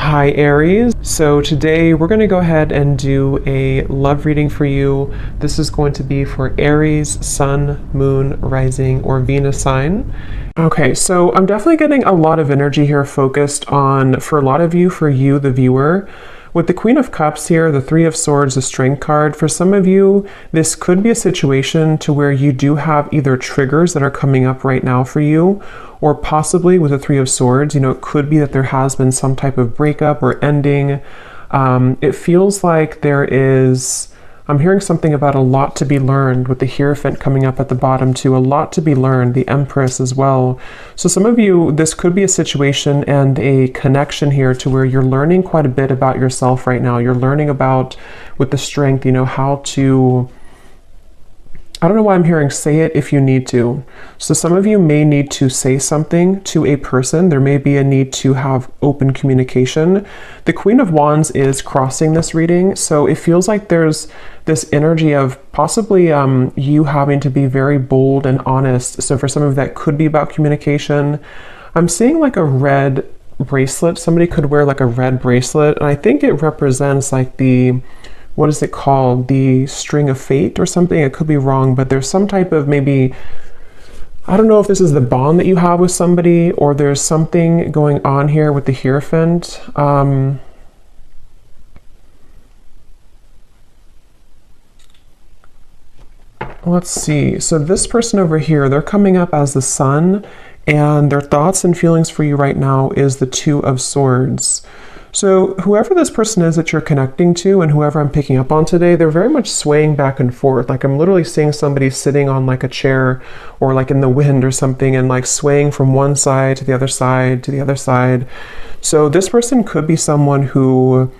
Hi Aries. So today we're going to go ahead and do a love reading for you. This is going to be for Aries, Sun, Moon, Rising, or Venus sign. Okay, so I'm definitely getting a lot of energy here focused on, for a lot of you, for you, the viewer. With the Queen of Cups here, the Three of Swords, the Strength card, for some of you, this could be a situation to where you do have either triggers that are coming up right now for you, or possibly with the Three of Swords, it could be that there has been some type of breakup or ending. It feels like I'm hearing something about a lot to be learned with the Hierophant coming up at the bottom too, a lot to be learned, the Empress as well. So some of you, this could be a situation and a connection here to where you're learning quite a bit about yourself right now. You're learning about, with the Strength, how to, I don't know why I'm hearing say it if you need to. So some of you may need to say something to a person. There may be a need to have open communication. The Queen of Wands is crossing this reading. So it feels like there's this energy of possibly you having to be very bold and honest. So for some of you that could be about communication. I'm seeing like a red bracelet. Somebody could wear like a red bracelet. And I think it represents like what is it called? The string of fate or something? I could be wrong, but there's some type of maybe, I don't know if this is the bond that you have with somebody or there's something going on here with the Hierophant. Let's see. So this person over here, they're coming up as the Sun, and their thoughts and feelings for you right now is the Two of Swords. So whoever this person is that you're connecting to and whoever I'm picking up on today, they're very much swaying back and forth. Like I'm literally seeing somebody sitting on like a chair or like in the wind or something and like swaying from one side to the other side to the other side. So this person could be someone who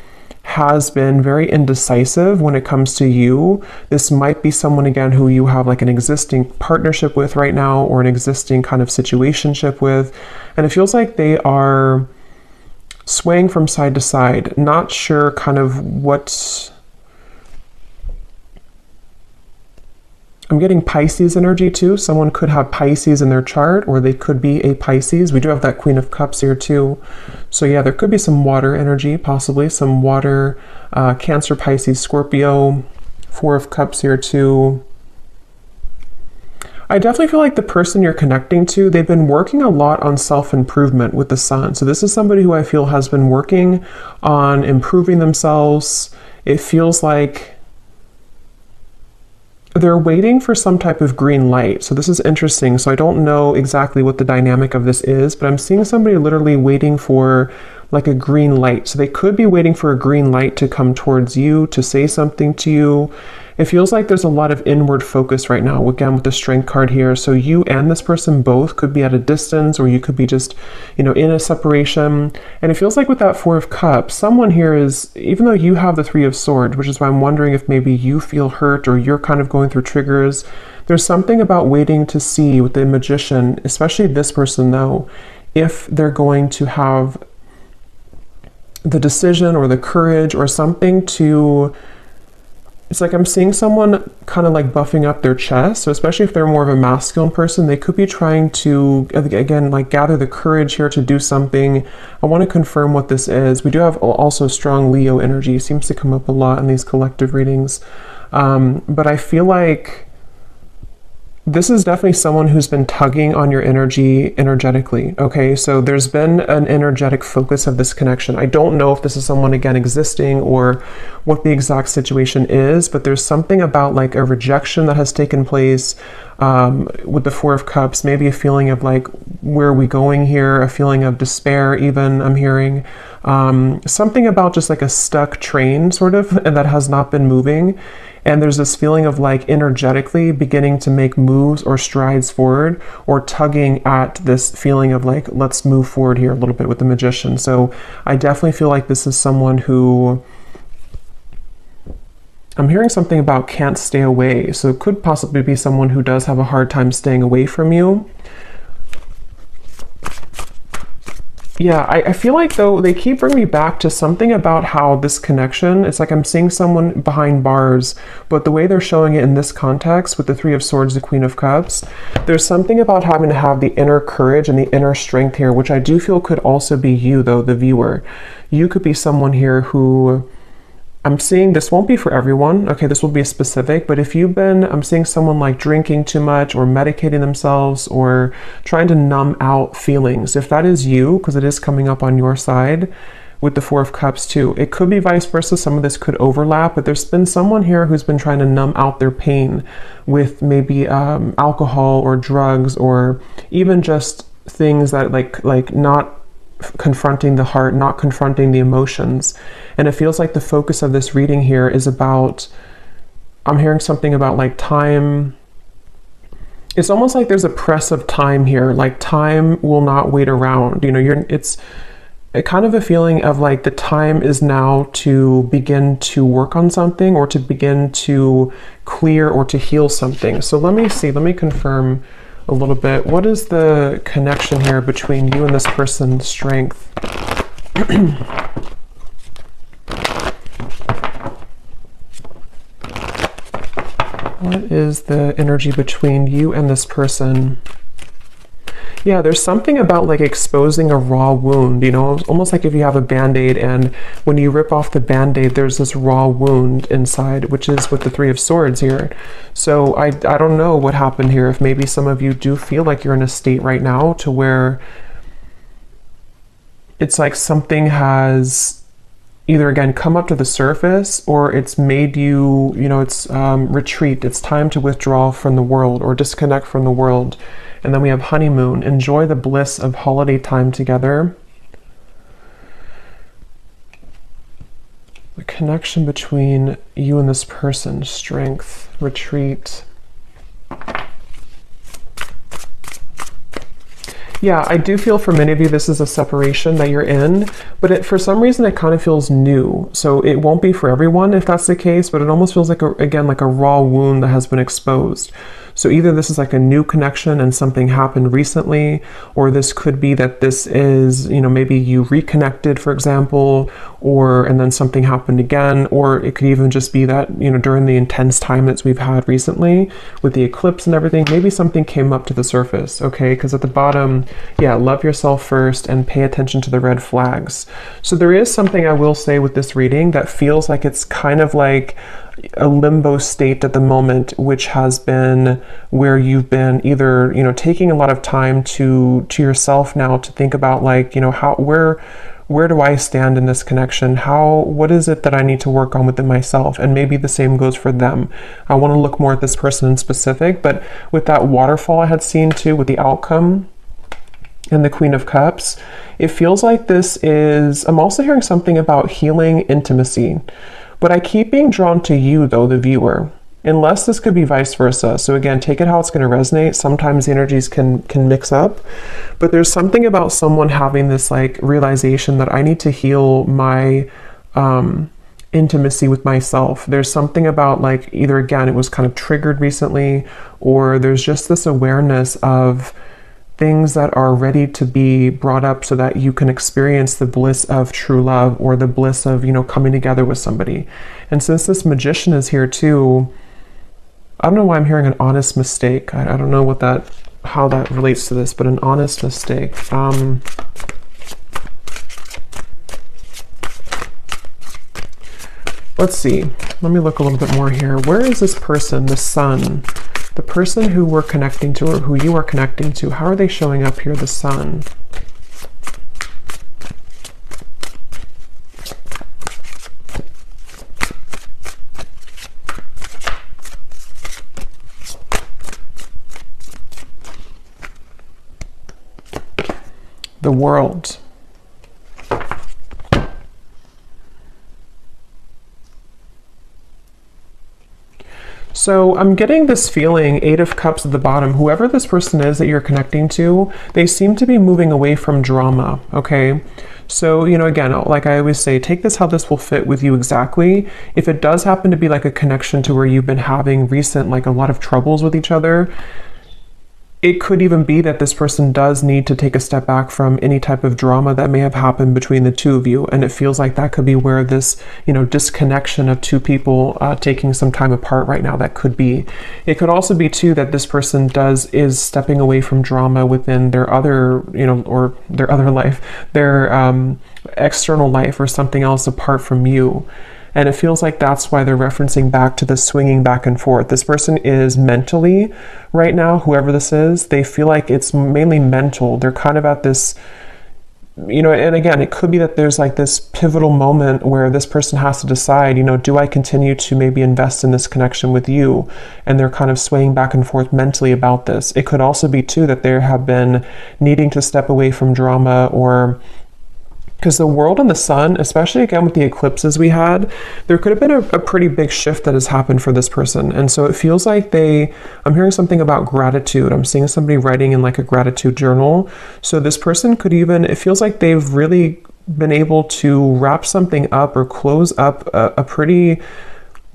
has been very indecisive when it comes to you. This might be someone again who you have like an existing partnership with right now or an existing kind of situationship with. And it feels like they are swaying from side to side, not sure kind of what. I'm getting Pisces energy too. Someone could have Pisces in their chart or they could be a Pisces. We do have that Queen of Cups here too. So yeah, there could be some water energy, possibly some water, Cancer, Pisces, Scorpio, Four of Cups here too. I definitely feel like the person you're connecting to, they've been working a lot on self-improvement with the Sun. So this is somebody who I feel has been working on improving themselves. It feels like they're waiting for some type of green light. So this is interesting. So I don't know exactly what the dynamic of this is, but I'm seeing somebody literally waiting for like a green light. So they could be waiting for a green light to come towards you, to say something to you. It feels like there's a lot of inward focus right now, again, with the Strength card here. So you and this person both could be at a distance, or you could be just, in a separation. And it feels like with that Four of Cups, someone here is, even though you have the Three of Swords, which is why I'm wondering if maybe you feel hurt or you're kind of going through triggers, there's something about waiting to see with the Magician, especially this person though, if they're going to have the decision or the courage or something to. It's like I'm seeing someone kind of like buffing up their chest. So especially if they're more of a masculine person, they could be trying to, again, like gather the courage here to do something. I want to confirm what this is. We do have also strong Leo energy. It seems to come up a lot in these collective readings. But I feel like this is definitely someone who's been tugging on your energy energetically. Okay, so there's been an energetic focus of this connection. I don't know if this is someone again existing or what the exact situation is, but there's something about like a rejection that has taken place with the Four of Cups, maybe a feeling of like, where are we going here? A feeling of despair even, I'm hearing. Something about just like a stuck train sort of, and that has not been moving. And there's this feeling of like energetically beginning to make moves or strides forward, or tugging at this feeling of like, let's move forward here a little bit with the Magician. So I definitely feel like this is someone who, I'm hearing something about can't stay away. So it could possibly be someone who does have a hard time staying away from you. Yeah, I feel like though they keep bringing me back to something about how this connection, it's like I'm seeing someone behind bars, but the way they're showing it in this context with the Three of Swords, the Queen of Cups, there's something about having to have the inner courage and the inner strength here, which I do feel could also be you though, the viewer. You could be someone here who, I'm seeing this won't be for everyone. Okay, this will be specific, but if you've been, I'm seeing someone like drinking too much or medicating themselves or trying to numb out feelings. If that is you, because it is coming up on your side with the Four of Cups too. It could be vice versa. Some of this could overlap, but there's been someone here who's been trying to numb out their pain with maybe alcohol or drugs or even just things that like not confronting the heart, not confronting the emotions. And it feels like the focus of this reading here is about, I'm hearing something about like time. It's almost like there's a press of time here, like time will not wait around. You know, it's a kind of a feeling of like the time is now to begin to work on something or to begin to clear or to heal something. So let me see, let me confirm a little bit. What is the connection here between you and this person's strength? What is the energy between you and this person? Yeah, there's something about like exposing a raw wound, you know, almost like if you have a band-aid and when you rip off the band-aid, there's this raw wound inside, which is with the Three of Swords here. So I don't know what happened here. If maybe some of you do feel like you're in a state right now to where it's like something has either again come up to the surface or it's made you, you know, it's retreat. It's time to withdraw from the world or disconnect from the world. And then we have honeymoon. Enjoy the bliss of holiday time together. The connection between you and this person. Strength, retreat. Yeah, I do feel for many of you this is a separation that you're in, but for some reason it kind of feels new. So it won't be for everyone if that's the case, but it almost feels like, again, like a raw wound that has been exposed. So either this is like a new connection and something happened recently, or this could be that this is, you know, maybe you reconnected, for example, and then something happened again, or it could even just be that, you know, during the intense time that we've had recently with the eclipse and everything, maybe something came up to the surface, okay? Because at the bottom, yeah, love yourself first and pay attention to the red flags. So there is something I will say with this reading that feels like it's kind of like a limbo state at the moment, which has been where you've been either, you know, taking a lot of time to yourself now to think about like, you know, where do I stand in this connection? What is it that I need to work on within myself? And maybe the same goes for them. I want to look more at this person in specific, but with that waterfall I had seen too, with the outcome and the Queen of Cups, it feels like this is, I'm also hearing something about healing intimacy. But I keep being drawn to you, though, the viewer, unless this could be vice versa. So again, take it how it's going to resonate. Sometimes the energies can mix up, but there's something about someone having this like realization that I need to heal my intimacy with myself. There's something about like either, again, it was kind of triggered recently, or there's just this awareness of things that are ready to be brought up so that you can experience the bliss of true love or the bliss of, you know, coming together with somebody. And since this Magician is here too, I don't know why I'm hearing an honest mistake. I don't know how that relates to this, but an honest mistake. Let's see. Let me look a little bit more here. Where is this person, the Sun? The person who we're connecting to or who you are connecting to, how are they showing up here, the Sun? The World. So I'm getting this feeling, Eight of Cups at the bottom, whoever this person is that you're connecting to, they seem to be moving away from drama, okay? So, you know, again, like I always say, take this how this will fit with you exactly. If it does happen to be like a connection to where you've been having like a lot of troubles with each other, it could even be that this person does need to take a step back from any type of drama that may have happened between the two of you. And it feels like that could be where this, disconnection of two people taking some time apart right now, that could be. It could also be too that this person is stepping away from drama within their other, or their other life, their external life or something else apart from you. And it feels like that's why they're referencing back to the swinging back and forth. This person is mentally, right now, whoever this is, they feel like it's mainly mental. They're kind of at this, and again, it could be that there's like this pivotal moment where this person has to decide, do I continue to maybe invest in this connection with you? And they're kind of swaying back and forth mentally about this. It could also be too that they have been needing to step away from drama, or because the world and the sun, especially again with the eclipses we had, there could have been a pretty big shift that has happened for this person. And so it feels like I'm hearing something about gratitude. I'm seeing somebody writing in like a gratitude journal. So this person could even, it feels like they've really been able to wrap something up or close up a pretty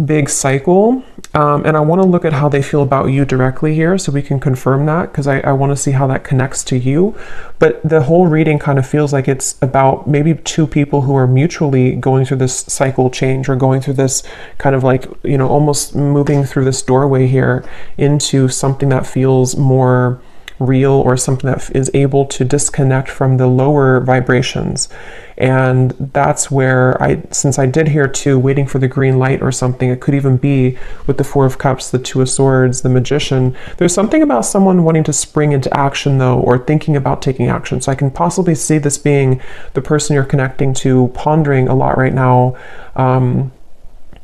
big cycle. And I want to look at how they feel about you directly here so we can confirm that, because I want to see how that connects to you. But the whole reading kind of feels like it's about maybe two people who are mutually going through this cycle change, or going through this kind of like, almost moving through this doorway here into something that feels more real, or something that is able to disconnect from the lower vibrations. And that's where since I did hear too, waiting for the green light or something, it could even be with the Four of Cups, the Two of Swords, the Magician. There's something about someone wanting to spring into action though, or thinking about taking action. So I can possibly see this being the person you're connecting to, pondering a lot right now,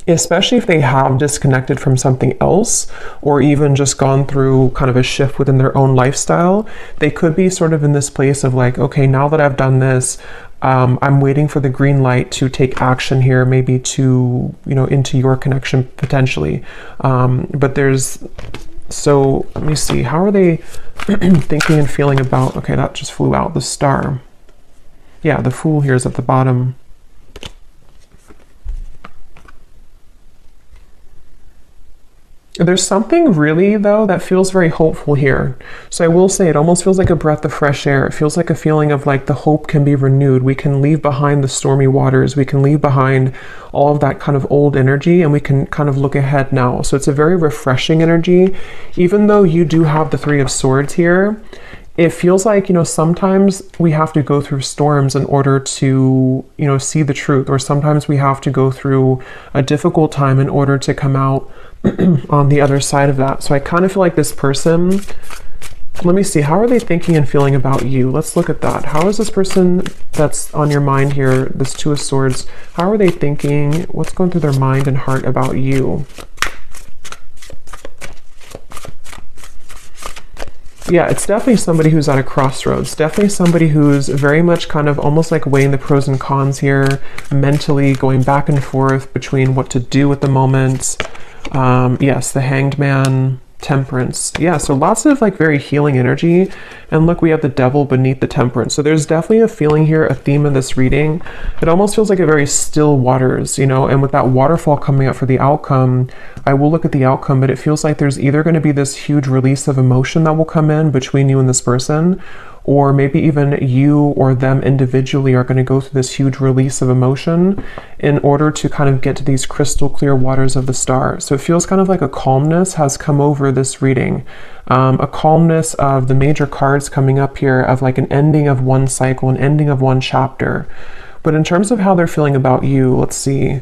especially if they have disconnected from something else, or even just gone through kind of a shift within their own lifestyle. They could be sort of in this place of like, okay, now that I've done this, I'm waiting for the green light to take action here, maybe to, into your connection potentially. So let me see, how are they thinking and feeling about, okay, that just flew out, the Star. Yeah, the Fool here is at the bottom. There's something really, though, that feels very hopeful here. So I will say it almost feels like a breath of fresh air. It feels like a feeling of like the hope can be renewed. We can leave behind the stormy waters. We can leave behind all of that kind of old energy, and we can kind of look ahead now. So it's a very refreshing energy. Even though you do have the Three of Swords here, it feels like, sometimes we have to go through storms in order to, see the truth. Or sometimes we have to go through a difficult time in order to come out on the other side of that. So I kind of feel like this person, let me see, how are they thinking and feeling about you? Let's look at that. How is this person that's on your mind here, this Two of Swords, how are they thinking? What's going through their mind and heart about you? Yeah, it's definitely somebody who's at a crossroads. Definitely somebody who's very much kind of almost like weighing the pros and cons here, mentally going back and forth between what to do at the moment. Yes, the Hanged Man, Temperance. Yeah, so lots of like very healing energy. And look, we have the Devil beneath the Temperance. So there's definitely a feeling here, a theme of this reading. It almost feels like a very still waters, and with that waterfall coming up for the outcome, I will look at the outcome, but it feels like there's either going to be this huge release of emotion that will come in between you and this person, or maybe even you or them individually are going to go through this huge release of emotion in order to kind of get to these crystal clear waters of the Star. So it feels kind of like a calmness has come over this reading, a calmness of the major cards coming up here, of like an ending of one cycle, an ending of one chapter. But in terms of how they're feeling about you, let's see.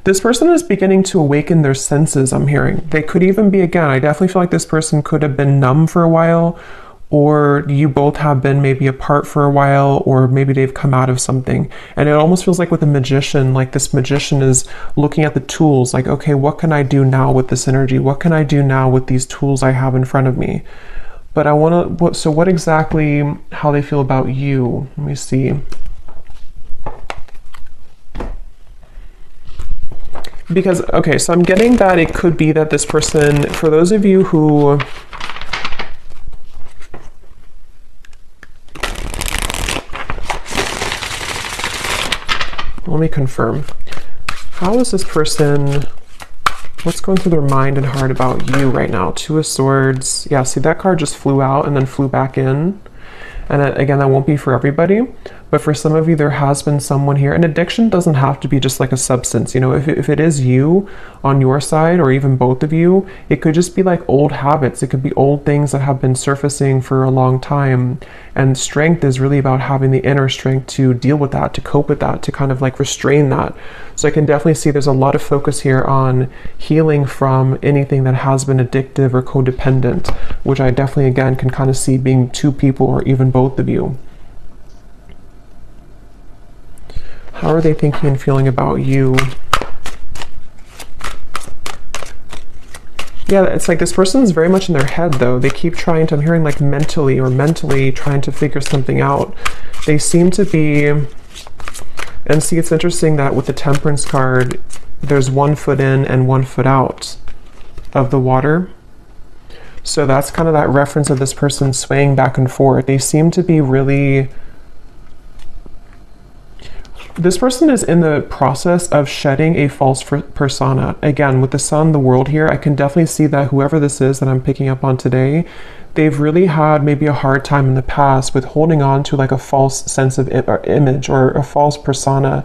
This person is beginning to awaken their senses, I'm hearing. They could even be, again, I definitely feel like this person could have been numb for a while, or you both have been maybe apart for a while, or maybe they've come out of something. And it almost feels like with the Magician, like this Magician is looking at the tools, like, okay, what can I do now with this energy? What can I do now with these tools I have in front of me? But I want to, so what exactly, how they feel about you? Let me see. Because, okay, so I'm getting that it could be that this person, for those of you who, let me confirm. How is this person What's going through their mind and heart about you right now? Two of Swords. Yeah, see, that card just flew out and then flew back in. And again, that won't be for everybody, but for some of you, there has been someone here. And addiction doesn't have to be just like a substance. You know, if it is you on your side, or even both of you, it could just be like old habits. It could be old things that have been surfacing for a long time. And strength is really about having the inner strength to deal with that, to cope with that, to kind of like restrain that. So I can definitely see there's a lot of focus here on healing from anything that has been addictive or codependent, which I definitely, again, can kind of see being two people or even both of you. How are they thinking and feeling about you? Yeah, it's like this person is very much in their head, though. They keep trying to, I'm hearing like mentally trying to figure something out. They seem to be, and see, it's interesting that with the Temperance card, there's 1 foot in and 1 foot out of the water. So that's kind of that reference of this person swaying back and forth. They seem to be really, this person is in the process of shedding a false persona. Again, with the Sun, the World here, I can definitely see that whoever this is that I'm picking up on today, they've really had maybe a hard time in the past with holding on to like a false sense of image or a false persona.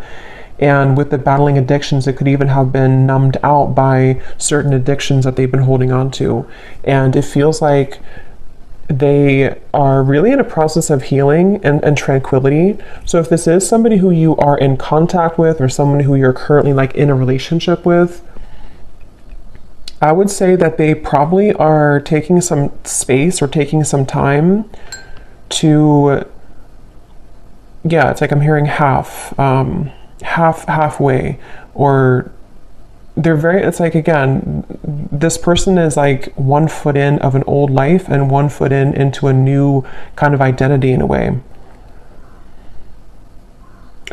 And with the battling addictions, it could even have been numbed out by certain addictions that they've been holding on to. And it feels like they are really in a process of healing and tranquility. So if this is somebody who you are in contact with, or someone who you're currently like in a relationship with, I would say that they probably are taking some space or taking some time to, yeah, it's like I'm hearing halfway, or they're very, it's like, again, this person is like 1 foot in of an old life and 1 foot in into a new kind of identity in a way.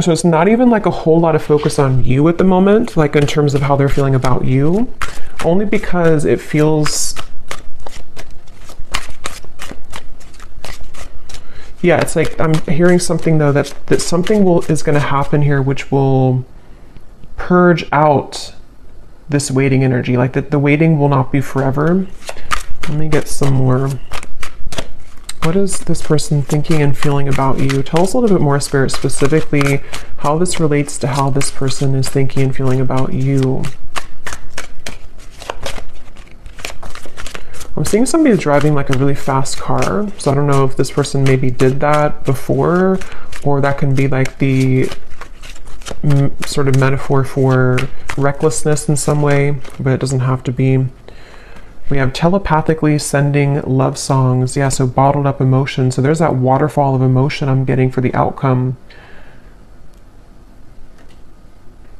So it's not even like a whole lot of focus on you at the moment, like in terms of how they're feeling about you, only because it feels, yeah, it's like I'm hearing something though that something is going to happen here which will purge out this waiting energy, like that the waiting will not be forever. Let me get some more. What is this person thinking and feeling about you? Tell us a little bit more, Spirit, specifically how this relates to how this person is thinking and feeling about you. I'm seeing somebody driving like a really fast car. So I don't know if this person maybe did that before, or that can be like the sort of metaphor for recklessness in some way, but it doesn't have to be. We have telepathically sending love songs. Yeah, so bottled up emotion. So there's that waterfall of emotion I'm getting for the outcome.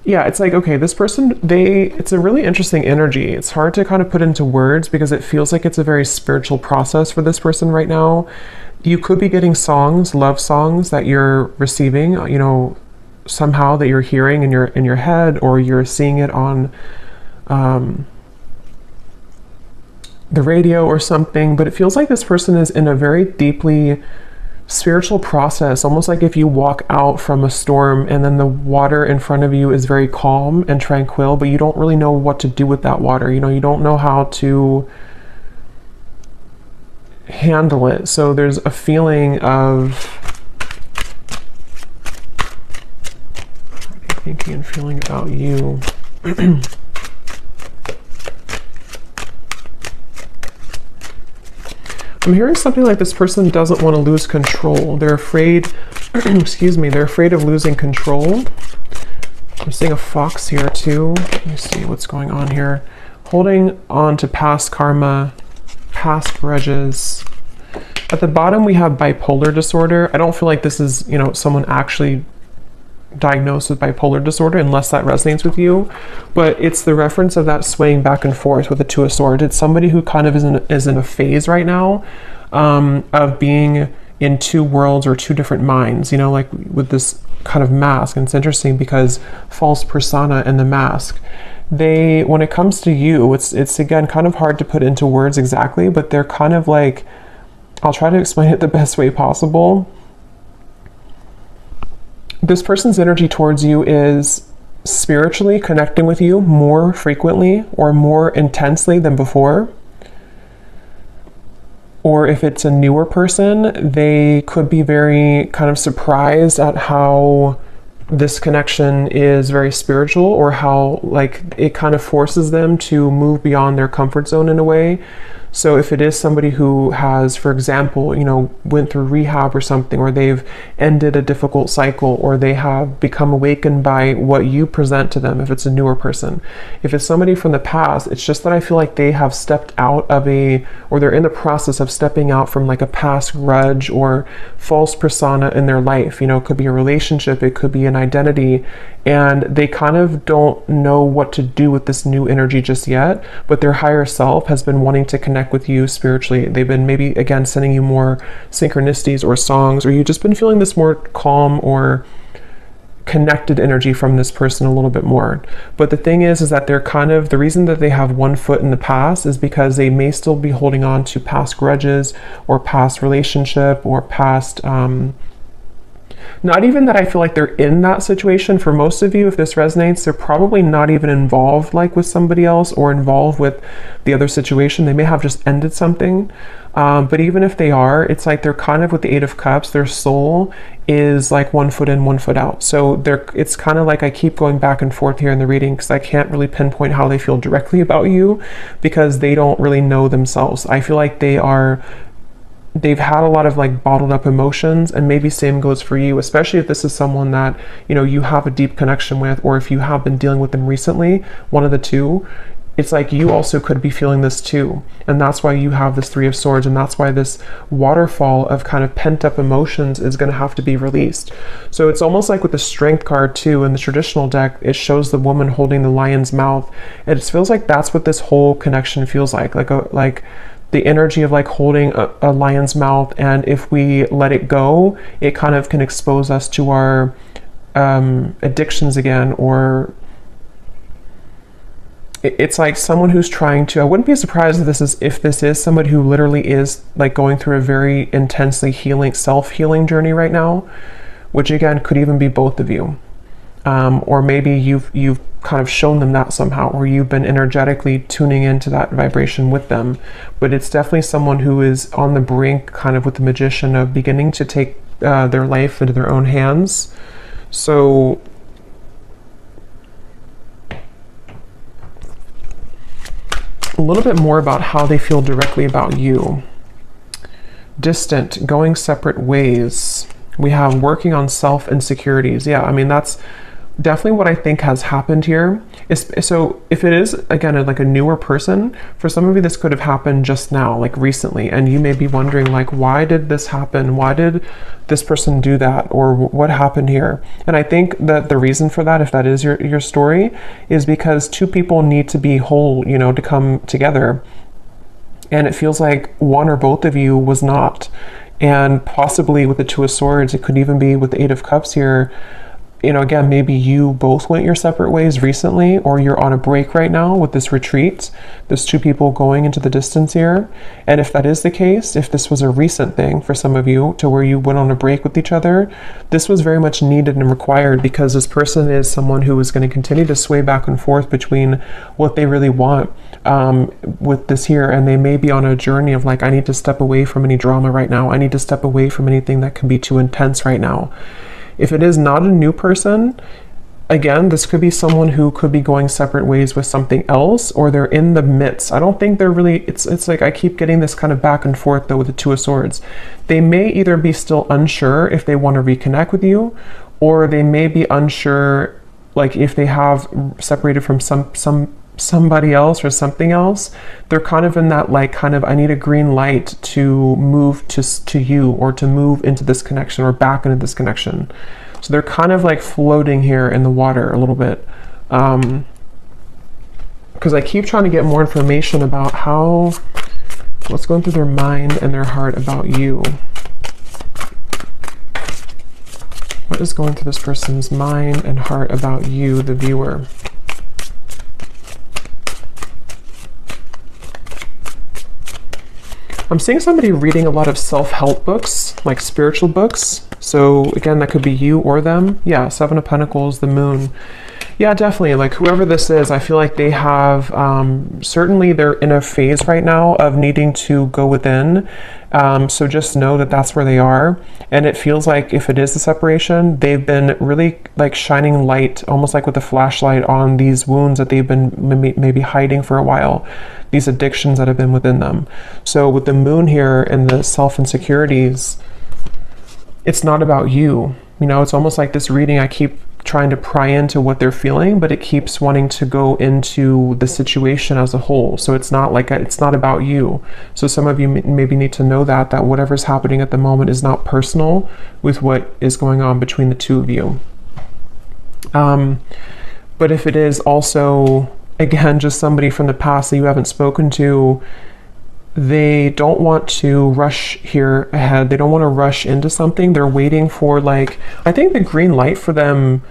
Yeah, it's like, okay, this person, it's a really interesting energy. It's hard to kind of put into words because it feels like it's a very spiritual process for this person right now. You could be getting songs, love songs that you're receiving, you know, somehow that you're hearing in your head, or you're seeing it on the radio or something. But it feels like this person is in a very deeply spiritual process, almost like if you walk out from a storm and then the water in front of you is very calm and tranquil, but you don't really know what to do with that water. You know, you don't know how to handle it. So there's a feeling of thinking and feeling about you. I'm hearing something like this person doesn't want to lose control. They're afraid, excuse me, they're afraid of losing control. I'm seeing a fox here too. Let me see what's going on here. Holding on to past karma, past grudges. At the bottom we have bipolar disorder. I don't feel like this is, you know, someone actually diagnosed with bipolar disorder, unless that resonates with you, but it's the reference of that swaying back and forth with the Two of Swords. It's somebody who kind of is in a phase right now of being in two worlds or two different minds, you know, like with this kind of mask. And it's interesting because false persona and the mask, when it comes to you, it's again kind of hard to put into words exactly, but they're kind of like, I'll try to explain it the best way possible. This person's energy towards you is spiritually connecting with you more frequently or more intensely than before. Or if it's a newer person, they could be very kind of surprised at how this connection is very spiritual, or how like it kind of forces them to move beyond their comfort zone in a way. So if it is somebody who has, for example, you know, went through rehab or something, or they've ended a difficult cycle, or they have become awakened by what you present to them, if it's a newer person. If it's somebody from the past, it's just that I feel like they have stepped out of or they're in the process of stepping out from like a past grudge or false persona in their life. You know, it could be a relationship, it could be an identity, and they kind of don't know what to do with this new energy just yet, but their higher self has been wanting to connect with you spiritually. They've been maybe, again, sending you more synchronicities or songs, or you've just been feeling this more calm or connected energy from this person a little bit more. But the thing is that they're kind of, the reason that they have one foot in the past is because they may still be holding on to past grudges or past relationship or past, not even that I feel like they're in that situation. For most of you, if this resonates, they're probably not even involved like with somebody else or involved with the other situation. They may have just ended something. But even if they are, it's like they're kind of with the Eight of Cups, their soul is like one foot in, one foot out. So it's kind of like I keep going back and forth here in the reading because I can't really pinpoint how they feel directly about you because they don't really know themselves. I feel like they've had a lot of like bottled up emotions, and maybe same goes for you, especially if this is someone that, you know, you have a deep connection with, or if you have been dealing with them recently, one of the two. It's like you also could be feeling this too. And that's why you have this Three of Swords, and that's why this waterfall of kind of pent up emotions is going to have to be released. So it's almost like with the Strength card too, in the traditional deck, it shows the woman holding the lion's mouth. It feels like that's what this whole connection feels like the energy of like holding a lion's mouth, and if we let it go, it kind of can expose us to our addictions again, or it's like someone who's trying to, I wouldn't be surprised if this is somebody who literally is like going through a very intensely self-healing journey right now, which again could even be both of you. Or maybe you've kind of shown them that somehow, or you've been energetically tuning into that vibration with them. But it's definitely someone who is on the brink, kind of with the Magician, of beginning to take their life into their own hands. So a little bit more about how they feel directly about you. Distant, going separate ways. We have working on self-insecurities. Yeah, I mean, that's definitely what I think has happened here. So if it is, again, like a newer person, for some of you, this could have happened just now, like recently, and you may be wondering, like, why did this happen? Why did this person do that? Or what happened here? And I think that the reason for that, if that is your story, is because two people need to be whole, you know, to come together. And it feels like one or both of you was not. And possibly with the Two of Swords, it could even be with the Eight of Cups here. You know, again, maybe you both went your separate ways recently, or you're on a break right now with this retreat. There's two people going into the distance here. And if that is the case, if this was a recent thing for some of you to where you went on a break with each other, this was very much needed and required, because this person is someone who is going to continue to sway back and forth between what they really want with this here. And they may be on a journey of like, I need to step away from any drama right now. I need to step away from anything that can be too intense right now. If it is not a new person, again, this could be someone who could be going separate ways with something else, or they're in the midst. I don't think they're really, it's like I keep getting this kind of back and forth though with the Two of Swords. They may either be still unsure if they want to reconnect with you, or they may be unsure, like if they have separated from somebody else or something else. They're kind of in that like kind of, I need a green light to move to you, or to move into this connection, or back into this connection. So they're kind of like floating here in the water a little bit, because I keep trying to get more information about what's going through their mind and their heart about you. What is going through this person's mind and heart about you, the viewer? I'm seeing somebody reading a lot of self-help books, like spiritual books. So again, that could be you or them. Yeah, Seven of Pentacles, the Moon. Yeah, definitely. Like whoever this is, I feel like they have, certainly they're in a phase right now of needing to go within. So just know that that's where they are. And it feels like if it is a separation, they've been really like shining light, almost like with a flashlight on these wounds that they've been maybe hiding for a while, these addictions that have been within them. So with the moon here and the self-insecurities, it's not about you. You know, it's almost like this reading, I keep trying to pry into what they're feeling, but it keeps wanting to go into the situation as a whole. So it's not like, it's not about you. So some of you maybe need to know that whatever's happening at the moment is not personal with what is going on between the two of you. But if it is also, again, just somebody from the past that you haven't spoken to, they don't want to rush here ahead. They don't want to rush into something. They're waiting for, like, I think the green light for them,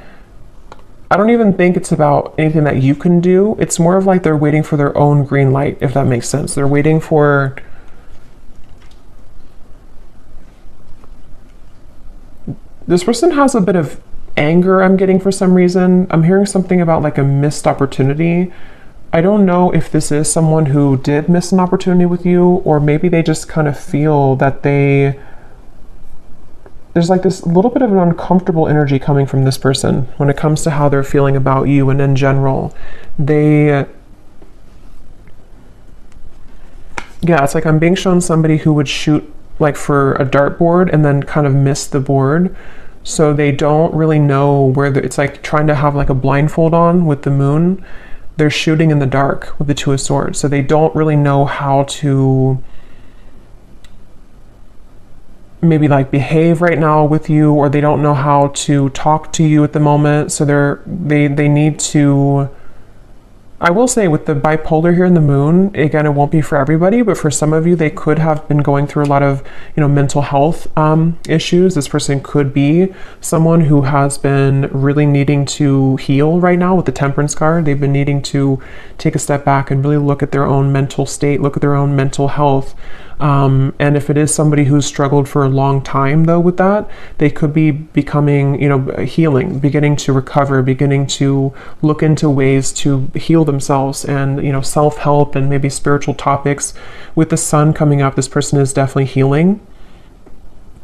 I don't even think it's about anything that you can do. It's more of like they're waiting for their own green light, if that makes sense. They're waiting for, this person has a bit of anger, I'm getting, for some reason. I'm hearing something about like a missed opportunity. I don't know if this is someone who did miss an opportunity with you, or maybe they just kind of feel that there's like this little bit of an uncomfortable energy coming from this person when it comes to how they're feeling about you. And in general, yeah, it's like I'm being shown somebody who would shoot like for a dartboard and then kind of miss the board. So they don't really know where it's like trying to have like a blindfold on with the moon. They're shooting in the dark with the Two of Swords. So they don't really know how to maybe like behave right now with you, or they don't know how to talk to you at the moment. So they need to, I will say with the bipolar here in the moon, again, it won't be for everybody, but for some of you, they could have been going through a lot of, mental health issues. This person could be someone who has been really needing to heal right now with the Temperance card. They've been needing to take a step back and really look at their own mental state, look at their own mental health. And if it is somebody who's struggled for a long time though with that, they could be becoming, healing, beginning to recover, beginning to look into ways to heal themselves, and, self-help and maybe spiritual topics. With the sun coming up, this person is definitely healing.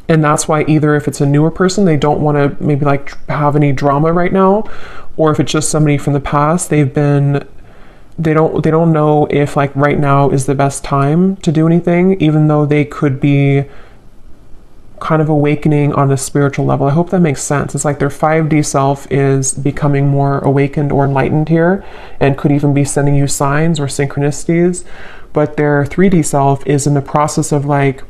And that's why either if it's a newer person, they don't want to maybe like have any drama right now, or if it's just somebody from the past, they don't know if like right now is the best time to do anything, even though they could be kind of awakening on a spiritual level. I hope that makes sense. It's like their 5D self is becoming more awakened or enlightened here, and could even be sending you signs or synchronicities. But their 3D self is in the process of like,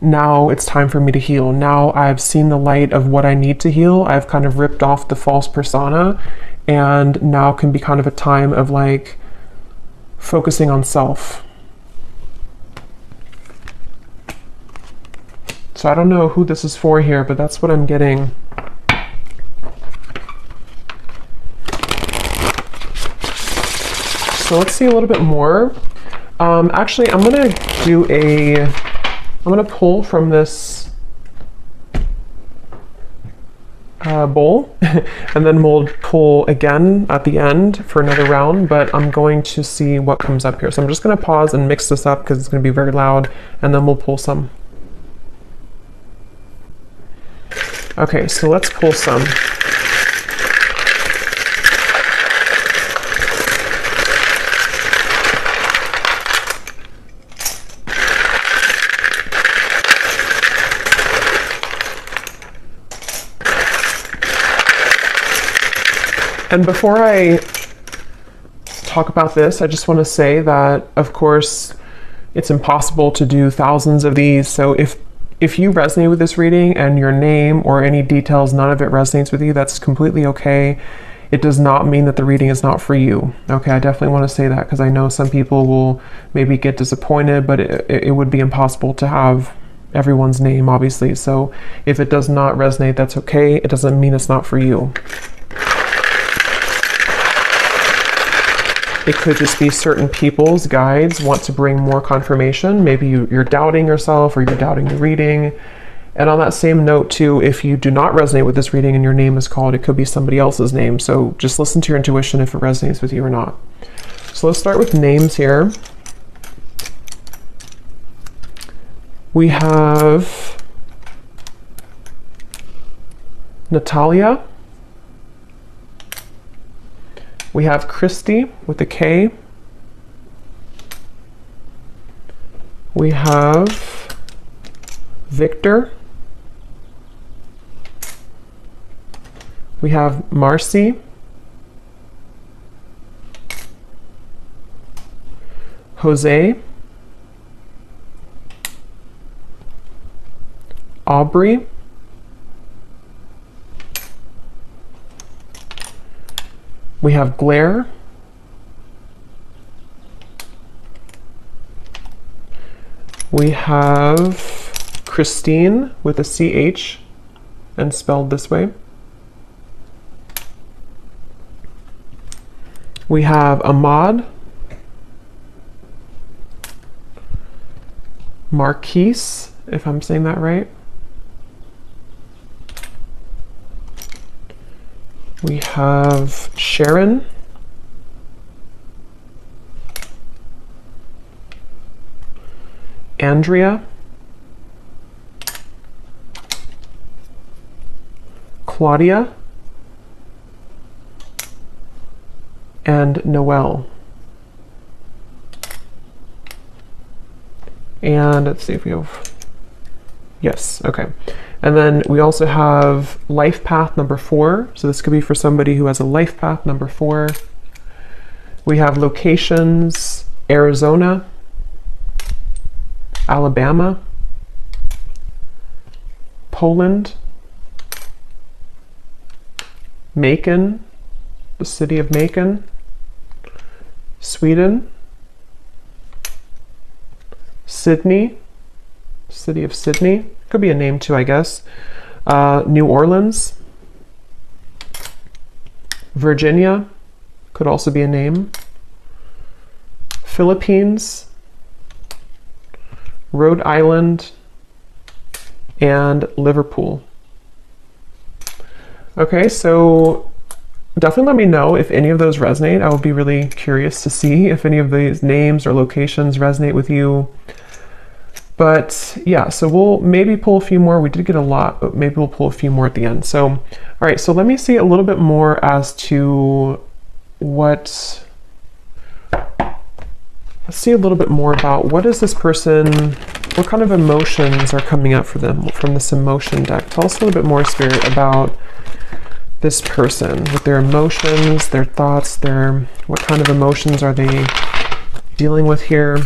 now it's time for me to heal. Now I've seen the light of what I need to heal. I've kind of ripped off the false persona, and now can be kind of a time of like focusing on self. So I don't know who this is for here, but that's what I'm getting. So let's see a little bit more. Actually, I'm gonna pull from this bowl, and then we'll pull again at the end for another round, but I'm going to see what comes up here. So I'm just going to pause and mix this up because it's going to be very loud, and then we'll pull some. Okay, so let's pull some. And before I talk about this, I just want to say that, of course, it's impossible to do thousands of these. So if you resonate with this reading and your name or any details, none of it resonates with you, that's completely okay. It does not mean that the reading is not for you. Okay, I definitely want to say that because I know some people will maybe get disappointed, but it would be impossible to have everyone's name, obviously. So if it does not resonate, that's okay. It doesn't mean it's not for you. It could just be certain people's guides want to bring more confirmation. Maybe you're doubting yourself, or you're doubting the reading, And on that same note too, if you do not resonate with this reading and your name is called, it could be somebody else's name. So just listen to your intuition if it resonates with you or not. So let's start with names here. We have Natalia. We have Christy with a K. We have Victor. We have Marcy. Jose. Aubrey. We have Blair. We have Christine with a CH and spelled this way. We have Ahmad. Marquise, if I'm saying that right. We have Sharon. Andrea. Claudia. And Noelle. And let's see if we have, yes, okay. And then we also have life path number 4. So this could be for somebody who has a life path number 4. We have locations, Arizona, Alabama, Poland, Macon, the city of Macon, Sweden, Sydney, city of Sydney, could be a name too, I guess. New Orleans, Virginia, could also be a name. Philippines, Rhode Island, and Liverpool. Okay, so definitely let me know if any of those resonate. I would be really curious to see if any of these names or locations resonate with you. But yeah, so we'll maybe pull a few more. We did get a lot, but maybe we'll pull a few more at the end. So, all right, so let me see a little bit more as to what, let's see a little bit more about what is this person, what kind of emotions are coming up for them from this emotion deck. Tell us a little bit more, Spirit, about this person with their emotions, their thoughts, what kind of emotions are they dealing with here?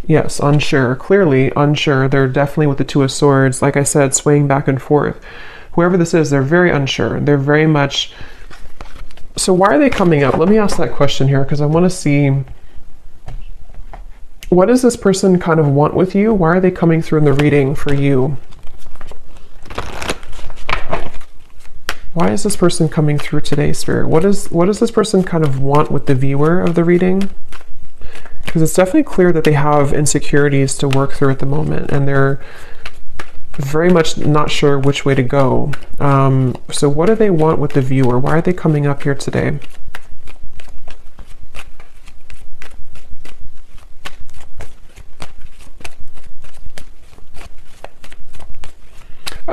Yes, unsure, clearly unsure. They're definitely with the Two of Swords, like I said, swaying back and forth. Whoever this is, they're very unsure. They're very much, so why are they coming up? Let me ask that question here, because I want to see, what does this person kind of want with you? Why are they coming through in the reading for you? Why is this person coming through today, Spirit? What does this person kind of want with the viewer of the reading? Because it's definitely clear that they have insecurities to work through at the moment, and they're very much not sure which way to go. So what do they want with the viewer? Why are they coming up here today?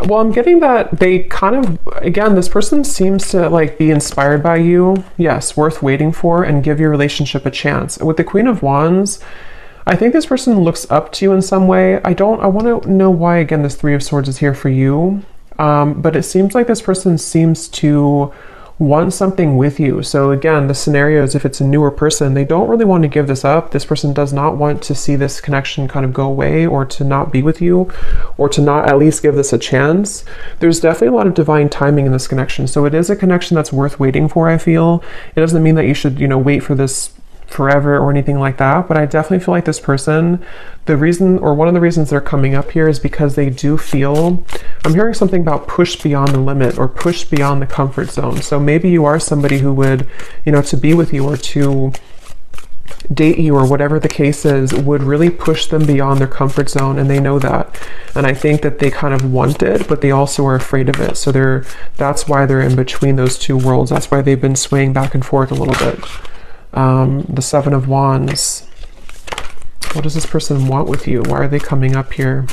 Well, I'm getting that they kind of, again, this person seems to like be inspired by you. Yes, worth waiting for, and give your relationship a chance. With the Queen of Wands, I think this person looks up to you in some way. I want to know why, again, this Three of Swords is here for you. But it seems like this person seems to want something with you. So again, the scenario is if it's a newer person, they don't really want to give this up. This person does not want to see this connection kind of go away, or to not be with you, or to not at least give this a chance. There's definitely a lot of divine timing in this connection. So it is a connection that's worth waiting for, I feel. It doesn't mean that you should, wait for this forever or anything like that, but I definitely feel like this person, the reason, or one of the reasons they're coming up here, is because they do feel, I'm hearing something about push beyond the limit or push beyond the comfort zone. So maybe you are somebody who would, to be with you, or to date you or whatever the case is would really push them beyond their comfort zone, and they know that. And I think that they kind of want it, but they also are afraid of it. So that's why they're in between those two worlds. That's why they've been swaying back and forth a little bit. The Seven of Wands. What does this person want with you? Why are they coming up here?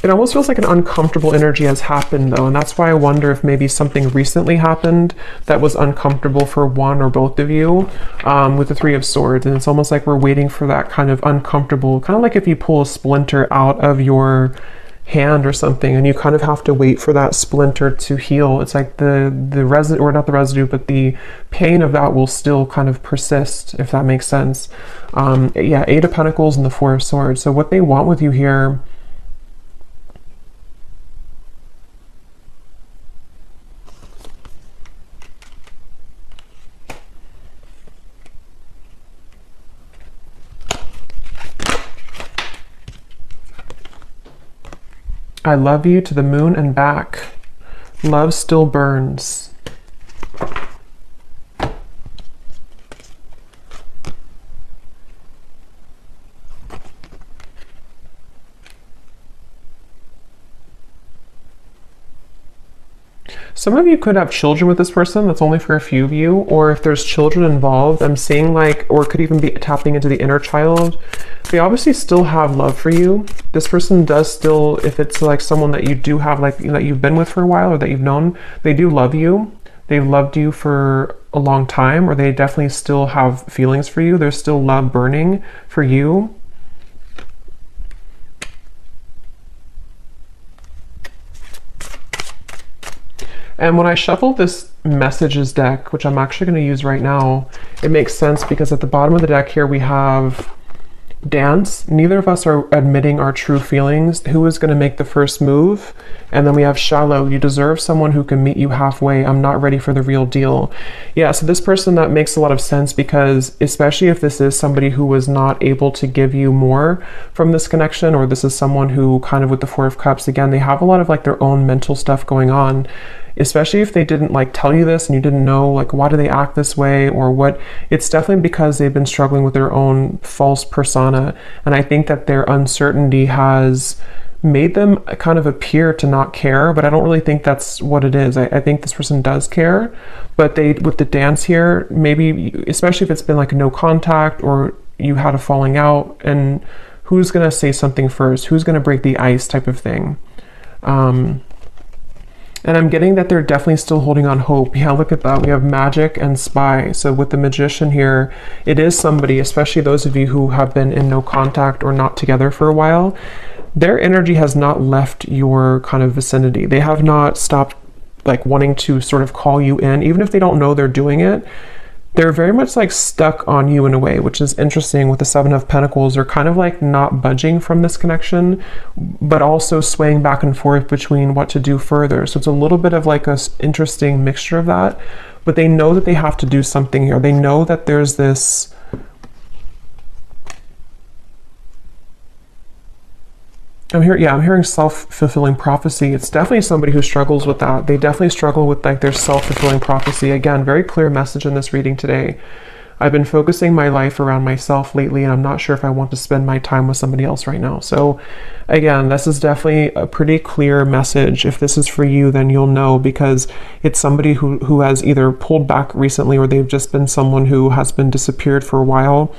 It almost feels like an uncomfortable energy has happened though, and that's why I wonder if maybe something recently happened that was uncomfortable for one or both of you, with the Three of Swords. And it's almost like we're waiting for that kind of uncomfortable, kind of like if you pull a splinter out of your hand or something and you kind of have to wait for that splinter to heal. It's like the residue, or not the residue, but the pain of that will still kind of persist, if that makes sense. Yeah, Eight of Pentacles and the Four of Swords. So what they want with you here, I love you to the moon and back. Love still burns. Some of you could have children with this person. That's only for a few of you. Or if there's children involved, I'm seeing like, or it could even be tapping into the inner child. They obviously still have love for you. This person does still, if it's like someone that you do have, like, that you've been with for a while or that you've known, they do love you. They've loved you for a long time, or they definitely still have feelings for you. There's still love burning for you. And when I shuffle this messages deck, which I'm actually going to use right now, it makes sense because at the bottom of the deck here we have dance. Neither of us are admitting our true feelings. Who is going to make the first move? And then we have shallow. You deserve someone who can meet you halfway. I'm not ready for the real deal. Yeah, so this person, that makes a lot of sense because especially if this is somebody who was not able to give you more from this connection, or this is someone who kind of with the Four of Cups, again, they have a lot of like their own mental stuff going on. Especially if they didn't like tell you this and you didn't know like why do they act this way or what, it's definitely because they've been struggling with their own false persona. And I think that their uncertainty has made them kind of appear to not care, but I don't really think that's what it is. I think this person does care, but they, with the dance here, maybe, especially if it's been like no contact or you had a falling out, and who's gonna say something first? Who's gonna break the ice type of thing? And I'm getting that they're definitely still holding on hope. Yeah, look at that. We have Magic and Spy. So with the Magician here, it is somebody, especially those of you who have been in no contact or not together for a while, their energy has not left your kind of vicinity. They have not stopped like wanting to sort of call you in, even if they don't know they're doing it. They're very much like stuck on you in a way, which is interesting. With the Seven of Pentacles, they're kind of like not budging from this connection, but also swaying back and forth between what to do further. So it's a little bit of like a interesting mixture of that, but they know that they have to do something here. They know that there's this, I'm hearing self-fulfilling prophecy. It's definitely somebody who struggles with that. They definitely struggle with like their self-fulfilling prophecy. Again, very clear message in this reading today. I've been focusing my life around myself lately, and I'm not sure if I want to spend my time with somebody else right now. So again, this is definitely a pretty clear message. If this is for you, then you'll know, because it's somebody who has either pulled back recently, or they've just been someone who has been disappeared for a while.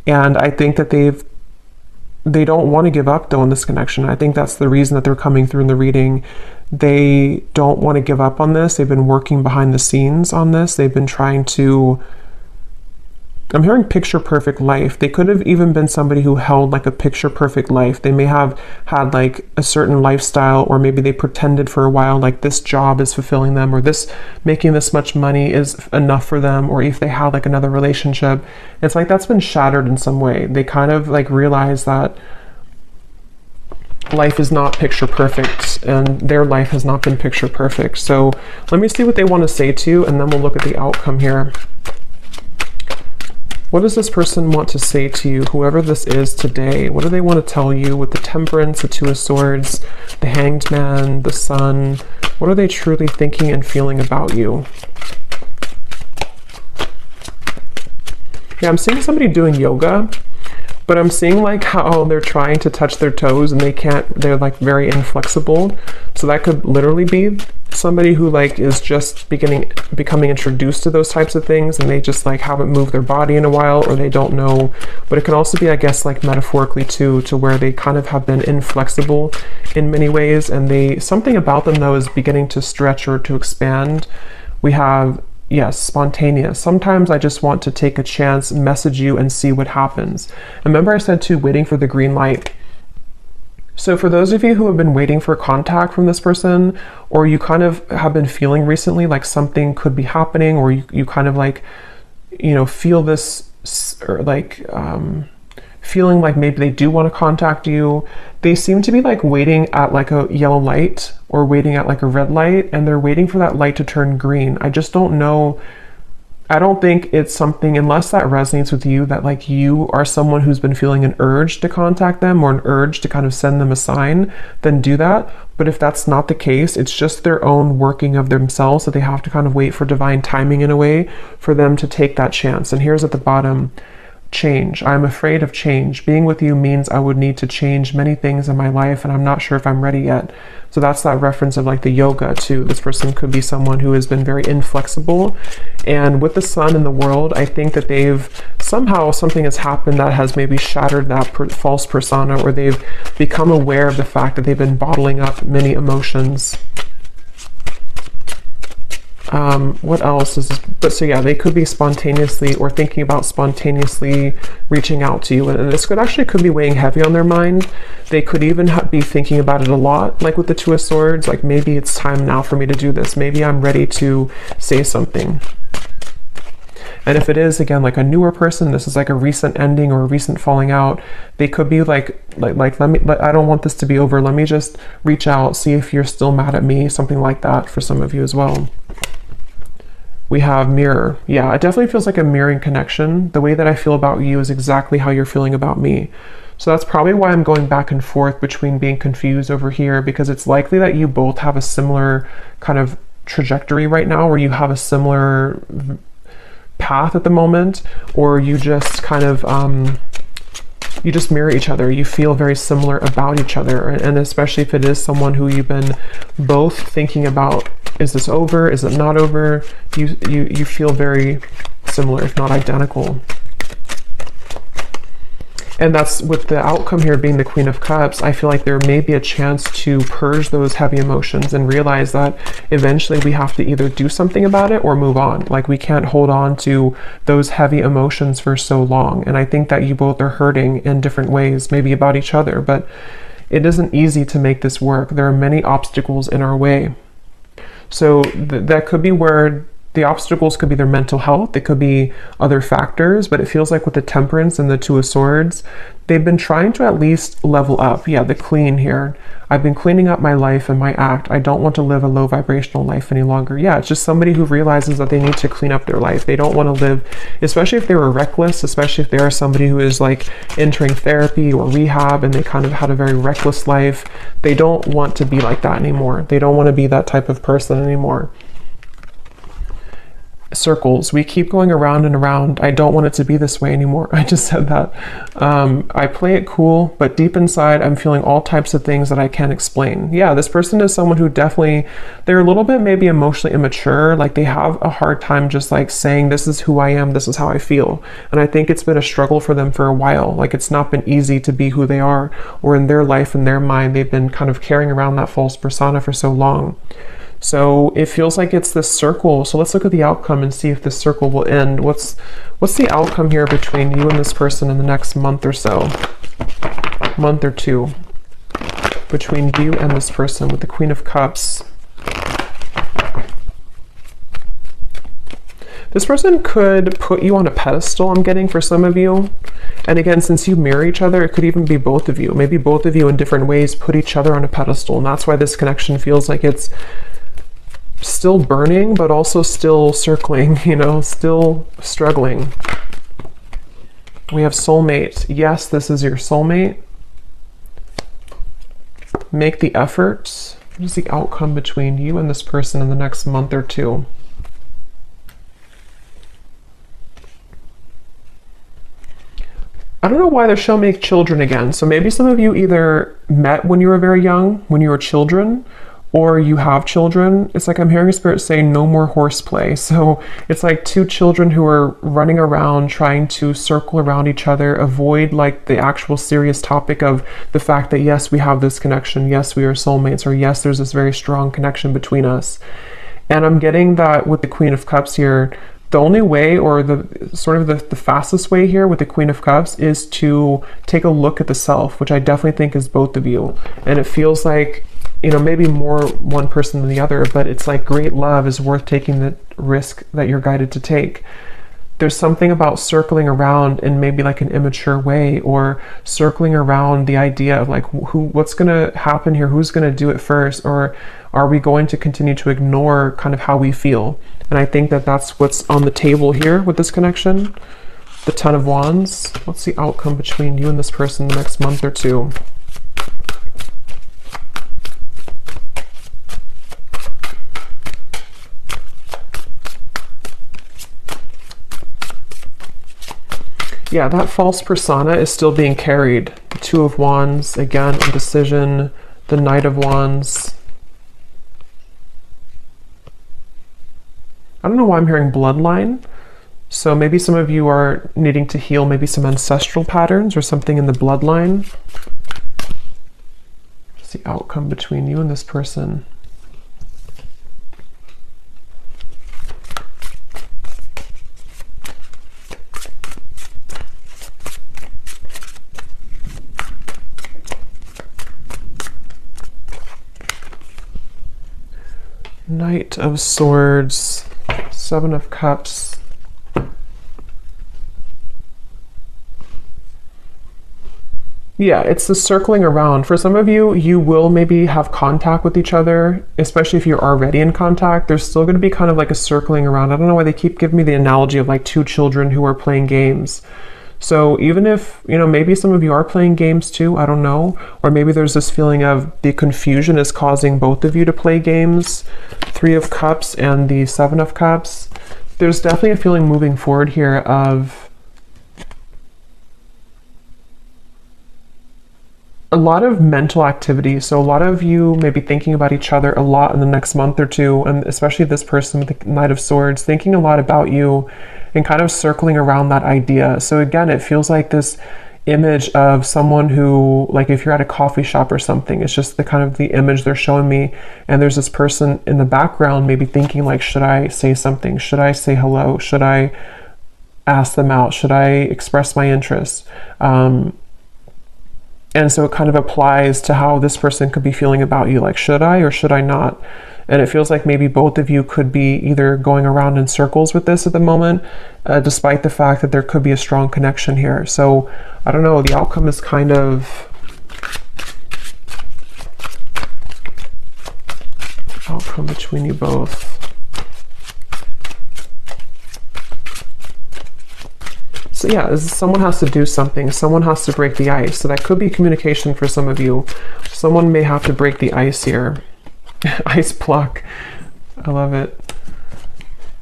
And I think that they don't want to give up though in this connection. I think that's the reason that they're coming through in the reading. They don't want to give up on this. They've been working behind the scenes on this. They've been trying to, I'm hearing picture perfect life. They could have even been somebody who held like a picture perfect life. They may have had like a certain lifestyle, or maybe they pretended for a while like this job is fulfilling them, or this making this much money is enough for them, or if they had like another relationship, it's like that's been shattered in some way. They kind of like realize that life is not picture perfect, and their life has not been picture perfect. So let me see what they want to say to you, and then we'll look at the outcome here. What does this person want to say to you, whoever this is today? What do they want to tell you with the Temperance, the Two of Swords, the Hanged Man, the Sun, What are they truly thinking and feeling about you? Yeah, I'm seeing somebody doing yoga, but I'm seeing like how they're trying to touch their toes and they can't, they're like very inflexible. So that could literally be somebody who like is just becoming introduced to those types of things, and they just like haven't moved their body in a while, or they don't know. But it can also be, I guess, like metaphorically too, to where they kind of have been inflexible in many ways, and something about them though is beginning to stretch or to expand. We have, yes, spontaneous. Sometimes I just want to take a chance, message you, and see what happens. Remember I said too, waiting for the green light. So for those of you who have been waiting for contact from this person, or you kind of have been feeling recently like something could be happening, or you kind of like, you know, feel this, or like feeling like maybe they do want to contact you, they seem to be like waiting at like a yellow light or waiting at like a red light, and they're waiting for that light to turn green. I just don't know. I don't think it's something, unless that resonates with you, that like you are someone who's been feeling an urge to contact them or an urge to kind of send them a sign, then do that. But if that's not the case, it's just their own working of themselves, that they have to kind of wait for divine timing in a way for them to take that chance. And here's at the bottom, change. I'm afraid of change. Being with you means I would need to change many things in my life, and I'm not sure if I'm ready yet. So that's that reference of like the yoga too. This person could be someone who has been very inflexible, and with the sun in the world, I think that somehow something has happened that has maybe shattered that false persona, or they've become aware of the fact that they've been bottling up many emotions. What else is this? But so yeah, they could be spontaneously or thinking about spontaneously reaching out to you, and this could be weighing heavy on their mind. They could even be thinking about it a lot, like with the Two of Swords, like maybe it's time now for me to do this. Maybe I'm ready to say something. And if it is, again, like a newer person, this is like a recent ending or a recent falling out, they could be like I don't want this to be over. Let me just reach out, see if you're still mad at me, something like that for some of you as well. We have mirror. Yeah, it definitely feels like a mirroring connection. The way that I feel about you is exactly how you're feeling about me. So that's probably why I'm going back and forth between being confused over here, because it's likely that you both have a similar kind of trajectory right now, where you have a similar path at the moment, or you just kind of you just mirror each other. You feel very similar about each other, and especially if it is someone who you've been both thinking about, is this over, is it not over, you feel very similar, if not identical. And that's with the outcome here being the Queen of Cups. I feel like there may be a chance to purge those heavy emotions and realize that eventually we have to either do something about it or move on. Like, we can't hold on to those heavy emotions for so long. And I think that you both are hurting in different ways, maybe about each other, but it isn't easy to make this work. There are many obstacles in our way. So that could be where the obstacles could be their mental health. It could be other factors, but it feels like with the Temperance and the Two of Swords, they've been trying to at least level up. Yeah, the clean here. I've been cleaning up my life and my act. I don't want to live a low vibrational life any longer. Yeah, it's just somebody who realizes that they need to clean up their life. They don't want to live, especially if they were reckless, especially if they are somebody who is like entering therapy or rehab and they kind of had a very reckless life. They don't want to be like that anymore. They don't want to be that type of person anymore. Circles. We keep going around and around. I don't want it to be this way anymore. I just said that. I play it cool, but deep inside, I'm feeling all types of things that I can't explain. Yeah, this person is someone who definitely, they're a little bit maybe emotionally immature. Like, they have a hard time just like saying, this is who I am, this is how I feel. And I think it's been a struggle for them for a while. Like, it's not been easy to be who they are, or in their life, in their mind, they've been kind of carrying around that false persona for so long. So it feels like it's this circle. So let's look at the outcome and see if this circle will end. What's the outcome here between you and this person in the next month or so? Month or two. Between you and this person with the Queen of Cups. This person could put you on a pedestal, I'm getting, for some of you. And again, since you mirror each other, it could even be both of you. Maybe both of you in different ways put each other on a pedestal. And that's why this connection feels like it's still burning, but also still circling, you know, still struggling. We have soulmate. Yes, this is your soulmate. Make the effort. What is the outcome between you and this person in the next month or two? I don't know why they're showing me children again. So maybe some of you either met when you were very young, when you were children, or you have children. It's like I'm hearing Spirit say no more horseplay. So it's like two children who are running around trying to circle around each other, avoid like the actual serious topic of the fact that yes, we have this connection, yes, we are soulmates, or yes, there's this very strong connection between us. And I'm getting that with the Queen of Cups here. The only way, or the sort of the fastest way here with the Queen of Cups, is to take a look at the self, which I definitely think is both of you. And it feels like, you know, maybe more one person than the other, but it's like great love is worth taking the risk that you're guided to take. There's something about circling around in maybe like an immature way, or circling around the idea of like what's going to happen here, who's going to do it first, or are we going to continue to ignore kind of how we feel? And I think that that's what's on the table here with this connection. The Ten of Wands. What's the outcome between you and this person the next month or two? Yeah, that false persona is still being carried. The Two of Wands, again, indecision, the Knight of Wands. I don't know why I'm hearing bloodline. So maybe some of you are needing to heal maybe some ancestral patterns or something in the bloodline. What's the outcome between you and this person? Knight of Swords, Seven of Cups. Yeah, it's the circling around. For some of you, you will maybe have contact with each other, especially if you're already in contact. There's still going to be kind of like a circling around. I don't know why they keep giving me the analogy of like two children who are playing games. So even if, you know, maybe some of you are playing games too, I don't know. Or maybe there's this feeling of the confusion is causing both of you to play games. Three of Cups and the Seven of Cups. There's definitely a feeling moving forward here of a lot of mental activity. So a lot of you may be thinking about each other a lot in the next month or two, and especially this person with the Knight of Swords, thinking a lot about you and kind of circling around that idea. So again, it feels like this image of someone who, like if you're at a coffee shop or something, it's just the kind of the image they're showing me, and there's this person in the background maybe thinking like, should I say something? Should I say hello? Should I ask them out? Should I express my interest? And so it kind of applies to how this person could be feeling about you, like, should I or should I not? And it feels like maybe both of you could be either going around in circles with this at the moment, despite the fact that there could be a strong connection here. So I don't know, the outcome is kind of outcome between you both. So yeah, someone has to do something. Someone has to break the ice. So that could be communication for some of you. Someone may have to break the ice here. Ice block. I love it.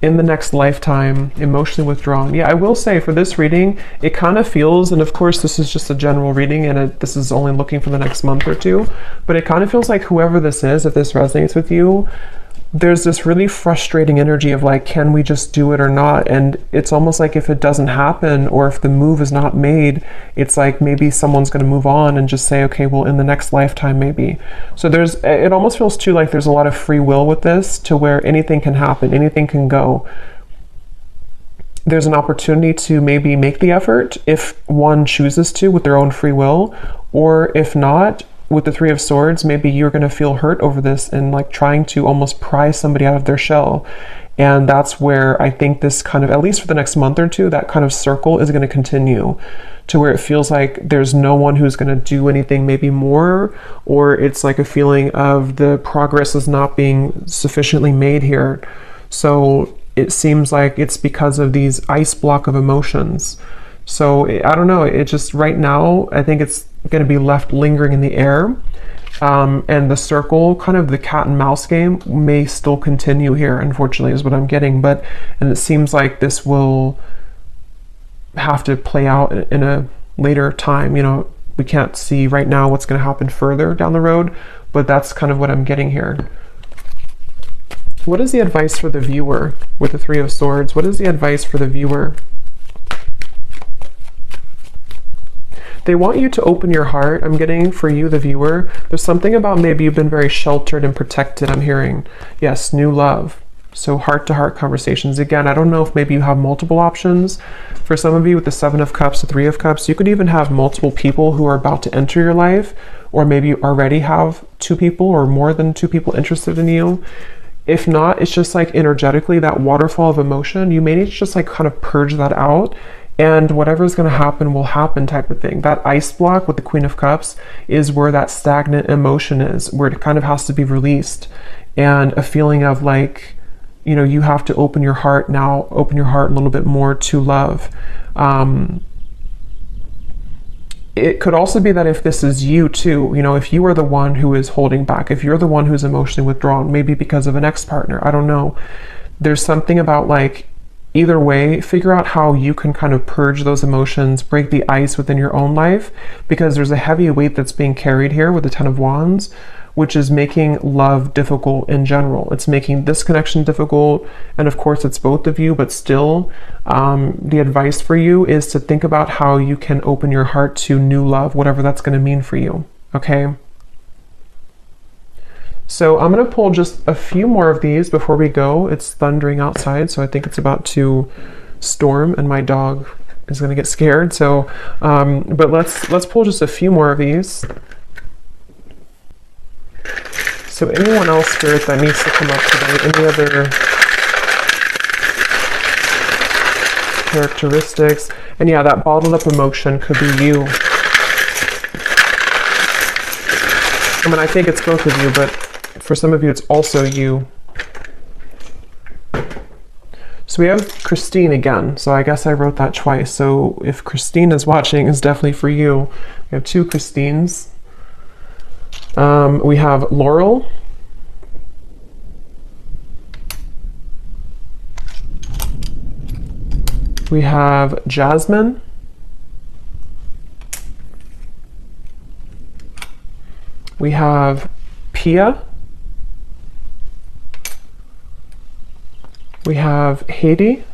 In the next lifetime, emotionally withdrawn. Yeah, I will say for this reading, it kind of feels, and of course this is just a general reading and this is only looking for the next month or two, but it kind of feels like whoever this is, if this resonates with you, there's this really frustrating energy of like, can we just do it or not? And it's almost like if it doesn't happen, or if the move is not made, it's like maybe someone's going to move on and just say, okay, well, in the next lifetime, maybe. So it almost feels too like there's a lot of free will with this, to where anything can happen, anything can go. There's an opportunity to maybe make the effort if one chooses to with their own free will, or if not, with the Three of Swords, maybe you're going to feel hurt over this and like trying to almost pry somebody out of their shell. And that's where I think this kind of, at least for the next month or two, that kind of circle is going to continue, to where it feels like there's no one who's going to do anything maybe more, or it's like a feeling of the progress is not being sufficiently made here. So it seems like it's because of these ice block of emotions. So I don't know, it just right now, I think it's going to be left lingering in the air. And the circle, kind of the cat and mouse game, may still continue here, unfortunately, is what I'm getting. And it seems like this will have to play out in a later time. You know, we can't see right now what's going to happen further down the road, but that's kind of what I'm getting here. What is the advice for the viewer with the Three of Swords? What is the advice for the viewer? They want you to open your heart. I'm getting for you, the viewer. There's something about maybe you've been very sheltered and protected, I'm hearing. Yes, new love. So heart-to-heart conversations. Again, I don't know if maybe you have multiple options. For some of you with the Seven of Cups, the Three of Cups, you could even have multiple people who are about to enter your life, or maybe you already have two people or more than two people interested in you. If not, it's just like energetically that waterfall of emotion. You may need to just like kind of purge that out, and whatever is going to happen will happen type of thing. That ice block with the Queen of Cups is where that stagnant emotion is, where it kind of has to be released, and a feeling of like, you know, you have to open your heart now, open your heart a little bit more to love. It could also be that if this is you too, you know, if you are the one who is holding back, if you're the one who's emotionally withdrawn, maybe because of an ex-partner, I don't know. There's something about like, either way, figure out how you can kind of purge those emotions, break the ice within your own life, because there's a heavy weight that's being carried here with the Ten of Wands, which is making love difficult in general. It's making this connection difficult, and of course it's both of you, but still, the advice for you is to think about how you can open your heart to new love, whatever that's going to mean for you, okay? So I'm going to pull just a few more of these before we go. It's thundering outside, so I think it's about to storm, and my dog is going to get scared. So, but let's pull just a few more of these. So anyone else, Spirit, that needs to come up today, any other characteristics? And yeah, that bottled up emotion could be you. I mean, I think it's both of you, but for some of you, it's also you. So we have Christine again. So I guess I wrote that twice. So if Christine is watching, it's definitely for you. We have two Christines. We have Laurel. We have Jasmine. We have Pia. We have Haiti.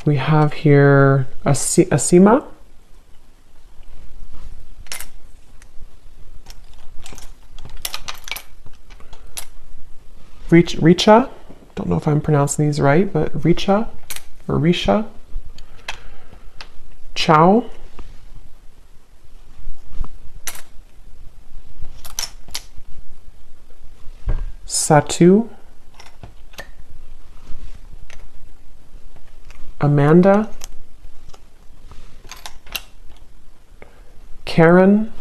We have here Asima. Richa. Don't know if I'm pronouncing these right, but Richa or Risha. Chow. Satu. Amanda. Karen.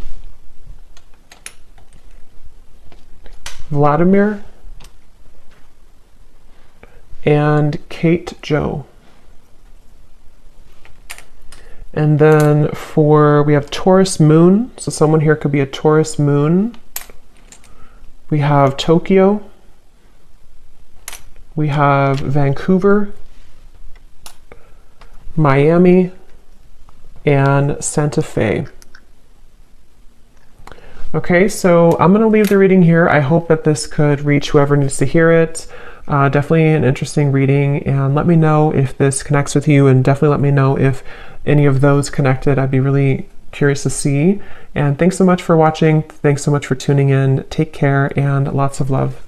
Vladimir. And Kate Joe. And then we have Taurus Moon. So someone here could be a Taurus Moon. We have Tokyo. We have Vancouver, Miami, and Santa Fe. Okay, so I'm going to leave the reading here. I hope that this could reach whoever needs to hear it. Definitely an interesting reading, and let me know if this connects with you, and definitely let me know if any of those connected. I'd be really curious to see. And thanks so much for watching. Thanks so much for tuning in. Take care and lots of love.